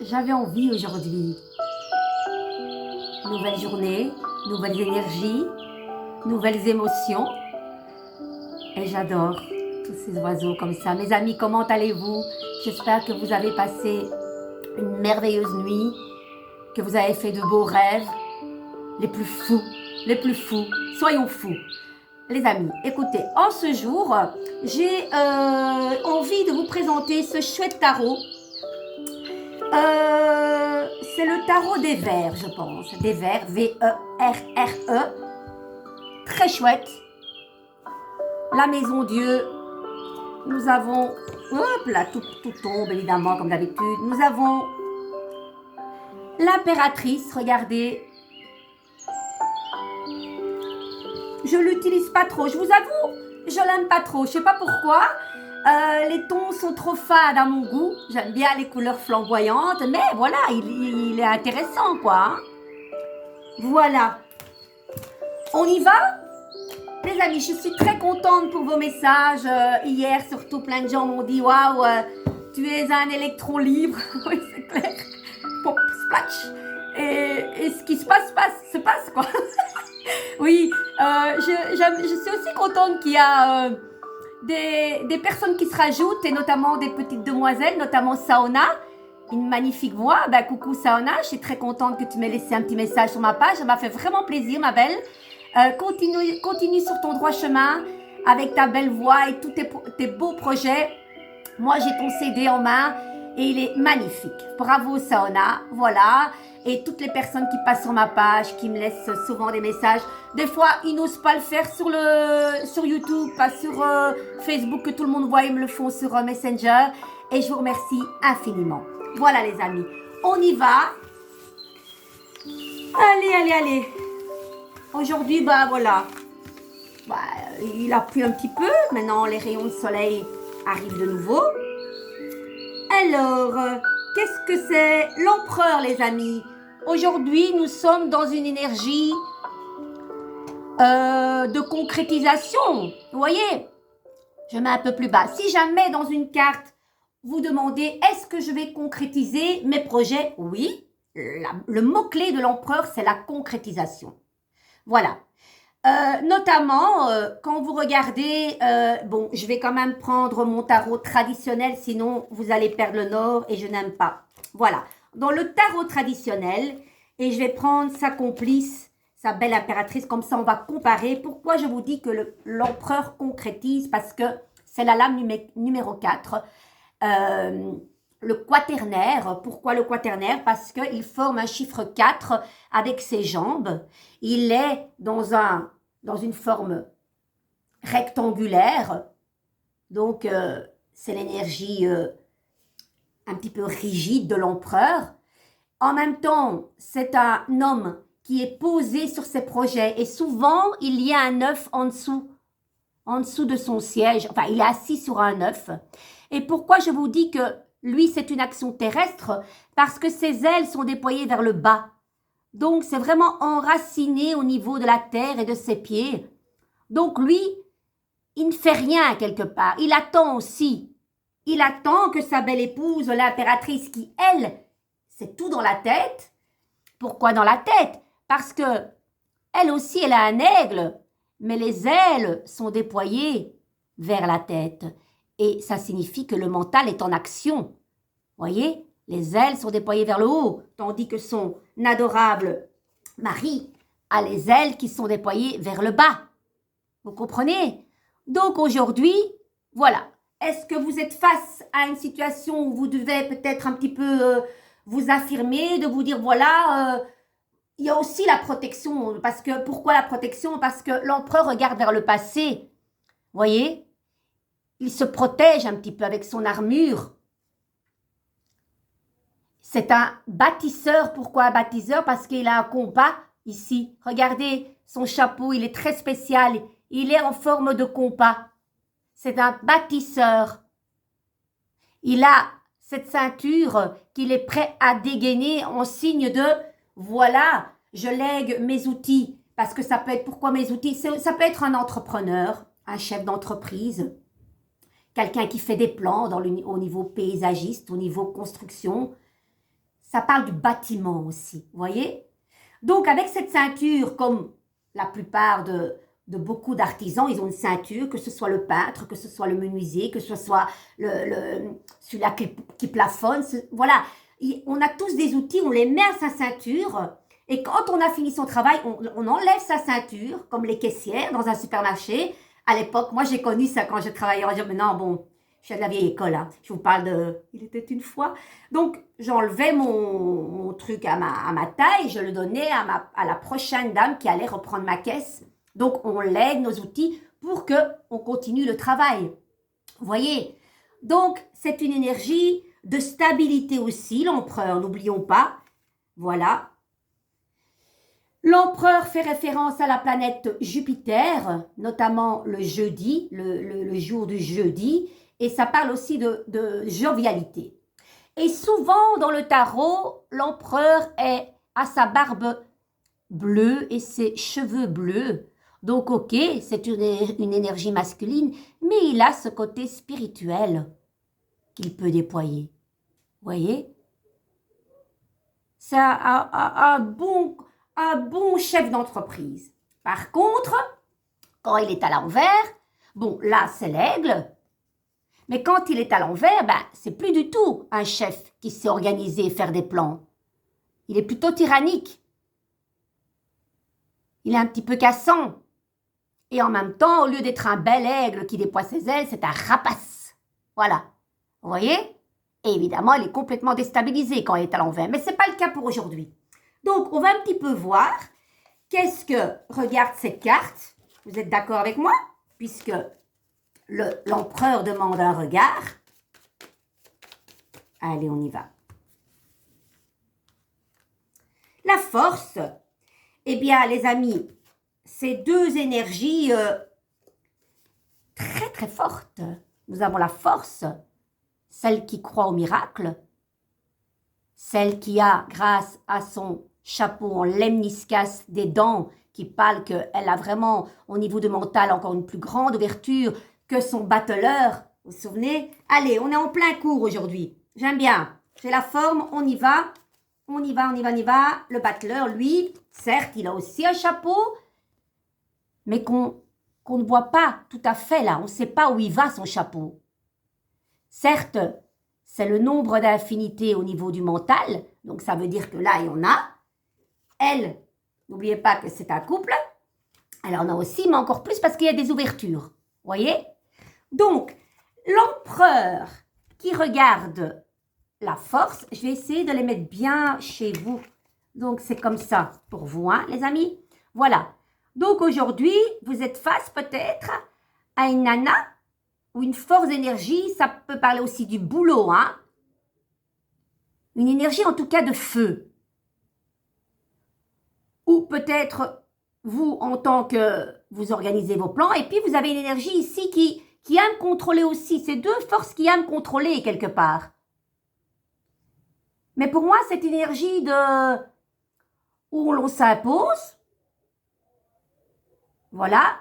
J'avais envie aujourd'hui. Nouvelle journée, nouvelles énergies, nouvelles émotions. Et j'adore tous ces oiseaux comme ça. Mes amis, comment allez-vous? J'espère que vous avez passé une merveilleuse nuit, que vous avez fait de beaux rêves, les plus fous, les plus fous. Soyons fous. Les amis, écoutez, en ce jour, j'ai envie de vous présenter ce chouette tarot. C'est le tarot des vers, je pense. Des vers, V-E-R-R-E. Très chouette. La maison Dieu. Nous avons, hop là, tout tombe évidemment comme d'habitude. Nous avons l'impératrice, regardez. Je l'utilise pas trop, je vous avoue, je l'aime pas trop. Je sais pas pourquoi. Les tons sont trop fades à mon goût. J'aime bien les couleurs flamboyantes, mais voilà, il est intéressant, quoi. Hein. Voilà. On y va? Les amis, je suis très contente pour vos messages. Hier, surtout, plein de gens m'ont dit « Waouh, tu es un électron libre. » Oui, c'est clair. Pop, splash. Et ce qui se passe, se passe, quoi. Oui, je suis aussi contente qu'il y a des personnes qui se rajoutent, et notamment des petites demoiselles, notamment Saona, une magnifique voix. Ben, coucou Saona, je suis très contente que tu m'aies laissé un petit message sur ma page. Ça m'a fait vraiment plaisir, ma belle. Continue sur ton droit chemin avec ta belle voix et tous tes beaux projets. Moi, j'ai ton CD en main et il est magnifique. Bravo Saona, voilà. Et toutes les personnes qui passent sur ma page, qui me laissent souvent des messages. Des fois, ils n'osent pas le faire sur YouTube, pas sur Facebook, que tout le monde voit, ils me le font sur Messenger. Et je vous remercie infiniment. Voilà les amis, on y va. Allez. Aujourd'hui, bah voilà. Bah, il a plu un petit peu. Maintenant, les rayons de soleil arrivent de nouveau. Alors, qu'est-ce que c'est? L'empereur, les amis. Aujourd'hui, nous sommes dans une énergie de concrétisation. Vous voyez? Je mets un peu plus bas. Si jamais dans une carte, vous demandez est-ce que je vais concrétiser mes projets? Oui. Le mot-clé de l'empereur, c'est la concrétisation. Voilà. Notamment, quand vous regardez, bon, je vais quand même prendre mon tarot traditionnel, sinon vous allez perdre le nord et je n'aime pas. Voilà. Dans le tarot traditionnel, et je vais prendre sa complice, sa belle impératrice, comme ça on va comparer. Pourquoi je vous dis que l'empereur concrétise? Parce que c'est la lame numéro 4. Le quaternaire. Pourquoi le quaternaire? Parce qu'il forme un chiffre 4 avec ses jambes. Il est dans une forme rectangulaire. Donc, c'est l'énergie un petit peu rigide de l'empereur. En même temps, c'est un homme qui est posé sur ses projets. Et souvent, il y a un œuf en dessous de son siège. Enfin, il est assis sur un œuf. Et pourquoi je vous dis que lui, c'est une action terrestre? Parce que ses ailes sont déployées vers le bas. Donc, c'est vraiment enraciné au niveau de la terre et de ses pieds. Donc, lui, il ne fait rien quelque part. Il attend aussi. Il attend que sa belle épouse, l'impératrice, qui, elle, c'est tout dans la tête. Pourquoi dans la tête? Parce que elle aussi, elle a un aigle, mais les ailes sont déployées vers la tête. Et ça signifie que le mental est en action. Voyez? Les ailes sont déployées vers le haut, tandis que son adorable mari a les ailes qui sont déployées vers le bas. Vous comprenez? Donc aujourd'hui, voilà. Est-ce que vous êtes face à une situation où vous devez peut-être un petit peu vous affirmer, de vous dire voilà, il y a aussi la protection. Parce que, pourquoi la protection? Parce que l'empereur regarde vers le passé. Voyez? Il se protège un petit peu avec son armure. C'est un bâtisseur. Pourquoi un bâtisseur? Parce qu'il a un compas ici. Regardez son chapeau, il est très spécial. Il est en forme de compas. C'est un bâtisseur. Il a cette ceinture qu'il est prêt à dégainer en signe de « voilà, je lègue mes outils ». Parce que ça peut être, pourquoi mes outils? Ça peut être un entrepreneur, un chef d'entreprise quelqu'un qui fait des plans au niveau paysagiste, au niveau construction. Ça parle du bâtiment aussi, vous voyez? Donc, avec cette ceinture, comme la plupart de beaucoup d'artisans, ils ont une ceinture, que ce soit le peintre, que ce soit le menuisier, que ce soit celui-là qui plafonne. Voilà, on a tous des outils, on les met à sa ceinture. Et quand on a fini son travail, on enlève sa ceinture, comme les caissières dans un supermarché. À l'époque, moi j'ai connu ça quand je travaillais en dire, mais non, bon, je suis de la vieille école, hein. Je vous parle de... Il était une fois. Donc, j'enlevais mon truc à ma taille, je le donnais à la prochaine dame qui allait reprendre ma caisse. Donc, on lègue nos outils pour qu'on continue le travail. Vous voyez? Donc, c'est une énergie de stabilité aussi, l'empereur, n'oublions pas. Voilà. L'empereur fait référence à la planète Jupiter, notamment le jeudi, le jour du jeudi, et ça parle aussi de jovialité. Et souvent dans le tarot, l'empereur a sa barbe bleue et ses cheveux bleus. Donc ok, c'est une énergie masculine, mais il a ce côté spirituel qu'il peut déployer. Vous voyez? C'est un bon chef d'entreprise. Par contre, quand il est à l'envers, bon, là, c'est l'aigle. Mais quand il est à l'envers, ben, c'est plus du tout un chef qui sait organiser et faire des plans. Il est plutôt tyrannique. Il est un petit peu cassant. Et en même temps, au lieu d'être un bel aigle qui déploie ses ailes, c'est un rapace. Voilà. Vous voyez? Et évidemment, il est complètement déstabilisé quand il est à l'envers. Mais ce n'est pas le cas pour aujourd'hui. Donc, on va un petit peu voir qu'est-ce que regarde cette carte. Vous êtes d'accord avec moi? Puisque l'empereur demande un regard. Allez, on y va. La force, eh bien, les amis, c'est deux énergies très, très fortes. Nous avons la force, celle qui croit au miracle, celle qui a, grâce à son chapeau en lemniscas des dents, qui parle qu'elle a vraiment, au niveau de mental, encore une plus grande ouverture que son battleur. Vous vous souvenez? Allez, on est en plein cours aujourd'hui. J'aime bien. J'ai la forme, on y va. On y va, on y va, on y va. Le battleur, lui, certes, il a aussi un chapeau, mais qu'on ne voit pas tout à fait là. On ne sait pas où il va, son chapeau. Certes, c'est le nombre d'infinités au niveau du mental. Donc, ça veut dire que là, il y en a. Elle, n'oubliez pas que c'est un couple. Elle en a aussi, mais encore plus parce qu'il y a des ouvertures. Vous voyez? Donc, l'empereur qui regarde la force, je vais essayer de les mettre bien chez vous. Donc, c'est comme ça pour vous, hein, les amis. Voilà. Donc, aujourd'hui, vous êtes face peut-être à une nana ou une force d'énergie. Ça peut parler aussi du boulot, hein. Une énergie, en tout cas, de feu. Ou peut-être, vous, en tant que vous organisez vos plans, et puis vous avez une énergie ici qui aime contrôler aussi. C'est deux forces qui aiment contrôler quelque part. Mais pour moi, c'est une énergie où l'on s'impose. Voilà.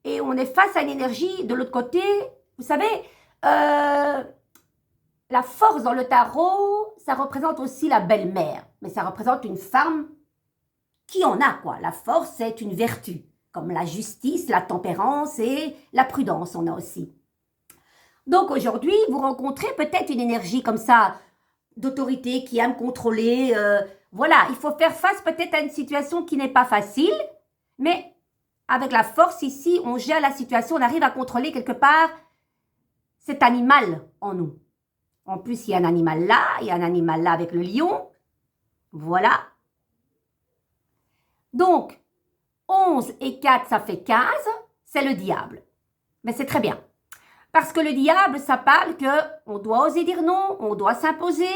Et on est face à une énergie de l'autre côté. Vous savez, la force dans le tarot, ça représente aussi la belle-mère. Mais ça représente une femme qui en a, quoi. La force, c'est une vertu. Comme la justice, la tempérance et la prudence, on a aussi. Donc aujourd'hui, vous rencontrez peut-être une énergie comme ça, d'autorité qui aime contrôler. Voilà, il faut faire face peut-être à une situation qui n'est pas facile, mais avec la force ici, on gère la situation, on arrive à contrôler quelque part cet animal en nous. En plus, il y a un animal là, il y a un animal là avec le lion. Voilà. Donc, 11 et 4, ça fait 15, c'est le diable. Mais c'est très bien. Parce que le diable, ça parle qu'on doit oser dire non, on doit s'imposer.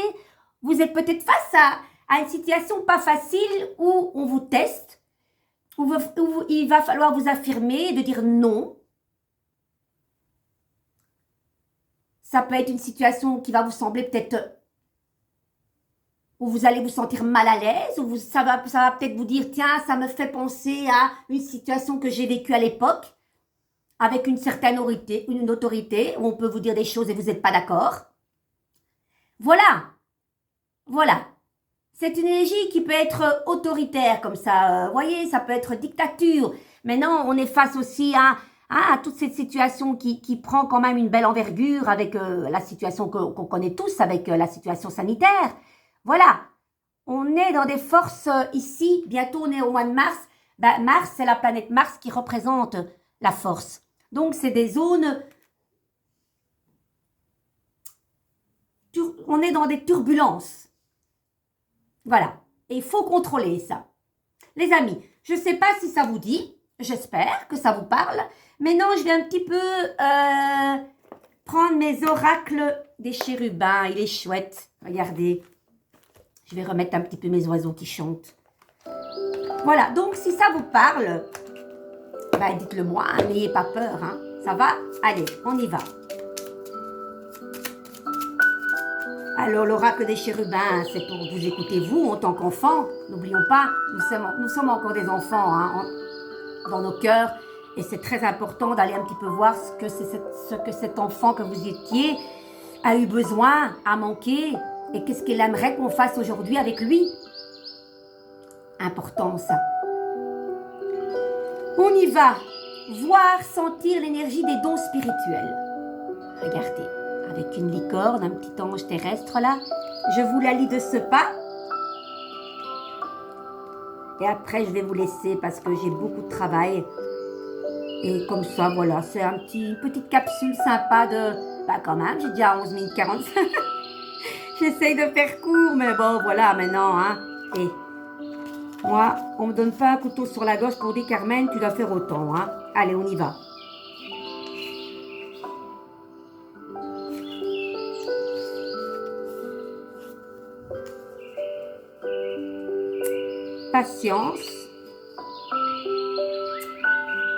Vous êtes peut-être face à une situation pas facile où on vous teste, où il va falloir vous affirmer, de dire non. Ça peut être une situation qui va vous sembler peut-être où vous allez vous sentir mal à l'aise, où ça va peut-être vous dire, tiens, ça me fait penser à une situation que j'ai vécue à l'époque. avec une certaine autorité, où on peut vous dire des choses et vous n'êtes pas d'accord. Voilà, voilà. C'est une énergie qui peut être autoritaire comme ça, vous voyez, ça peut être dictature. Maintenant, on est face aussi à toute cette situation qui prend quand même une belle envergure avec la situation qu'on connaît tous, avec la situation sanitaire. Voilà, on est dans des forces ici, bientôt on est au mois de mars. Ben, Mars, c'est la planète Mars qui représente la force. Donc, c'est des zones... On est dans des turbulences. Voilà. Et il faut contrôler ça. Les amis, je ne sais pas si ça vous dit. J'espère que ça vous parle. Maintenant, je vais un petit peu prendre mes oracles des chérubins. Il est chouette. Regardez. Je vais remettre un petit peu mes oiseaux qui chantent. Voilà. Donc, si ça vous parle, ben, dites-le moi. N'ayez pas peur. Hein. Ça va? Allez, on y va. Alors, l'oracle des chérubins, c'est pour vous écouter, vous, en tant qu'enfant. N'oublions pas, nous sommes encore des enfants hein, dans nos cœurs. Et c'est très important d'aller un petit peu voir ce que cet enfant que vous étiez a eu besoin, a manqué. Et qu'est-ce qu'il aimerait qu'on fasse aujourd'hui avec lui. Important, ça. On y va. Voir, sentir l'énergie des dons spirituels. Regardez. Avec une licorne, un petit ange terrestre là. Je vous la lis de ce pas. Et après, je vais vous laisser parce que j'ai beaucoup de travail. Et comme ça, voilà, c'est une petite capsule sympa de... Bah quand même, j'ai déjà 11 minutes 45. J'essaye de faire court, mais bon, voilà, maintenant, hein. Et moi, on me donne pas un couteau sur la gorge pour dire, Carmen, tu dois faire autant, hein. Allez, on y va. Patience.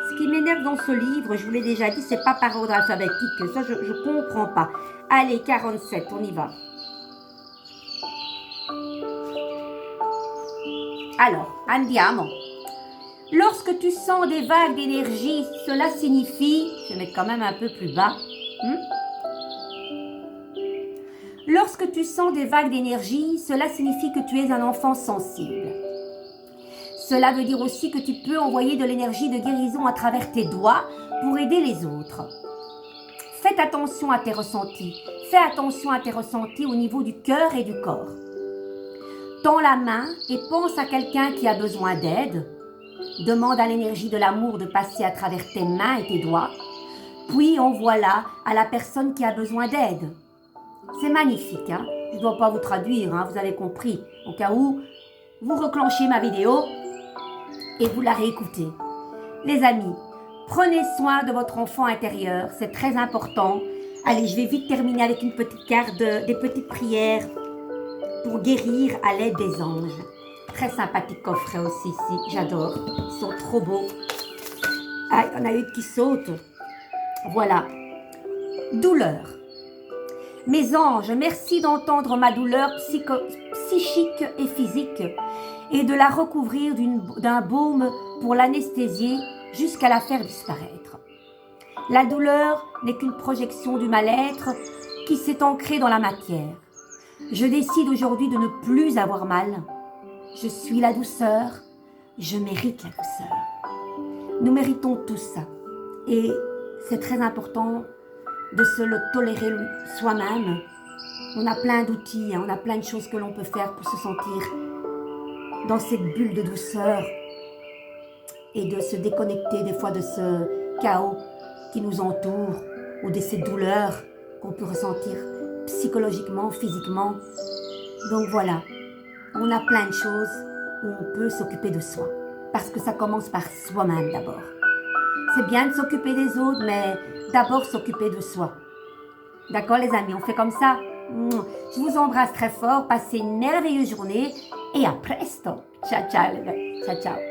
Ce qui m'énerve dans ce livre, je vous l'ai déjà dit, c'est pas par ordre alphabétique. Ça, je comprends pas. Allez, 47, on y va. Alors, andiamo. Lorsque tu sens des vagues d'énergie, cela signifie... Je vais mettre quand même un peu plus bas. Lorsque tu sens des vagues d'énergie, cela signifie que tu es un enfant sensible. Cela veut dire aussi que tu peux envoyer de l'énergie de guérison à travers tes doigts pour aider les autres. Faites attention à tes ressentis. Fais attention à tes ressentis au niveau du cœur et du corps. Tends la main et pense à quelqu'un qui a besoin d'aide. Demande à l'énergie de l'amour de passer à travers tes mains et tes doigts. Puis envoie-la à la personne qui a besoin d'aide. C'est magnifique, hein? Je ne dois pas vous traduire, hein? Vous avez compris. Au cas où, vous reclenchez ma vidéo et vous la réécoutez. Les amis, prenez soin de votre enfant intérieur, c'est très important. Allez, je vais vite terminer avec une petite carte, des petites prières pour guérir à l'aide des anges. Très sympathique coffret aussi ici, j'adore. Ils sont trop beaux. Ah, il y en a une qui saute. Voilà. Douleur. Mes anges, merci d'entendre ma douleur psychique et physique et de la recouvrir d'un baume pour l'anesthésier jusqu'à la faire disparaître. La douleur n'est qu'une projection du mal-être qui s'est ancré dans la matière. Je décide aujourd'hui de ne plus avoir mal. Je suis la douceur, je mérite la douceur. Nous méritons tous ça. Et c'est très important de se le tolérer soi-même. On a plein d'outils, hein, on a plein de choses que l'on peut faire pour se sentir dans cette bulle de douceur et de se déconnecter des fois de ce chaos qui nous entoure ou de ces douleurs qu'on peut ressentir psychologiquement, physiquement. Donc voilà, on a plein de choses où on peut s'occuper de soi parce que ça commence par soi-même d'abord. C'est bien de s'occuper des autres, mais d'abord s'occuper de soi. D'accord les amis, on fait comme ça. Je vous embrasse très fort, passez une merveilleuse journée et à presto. Ciao ciao, ciao ciao.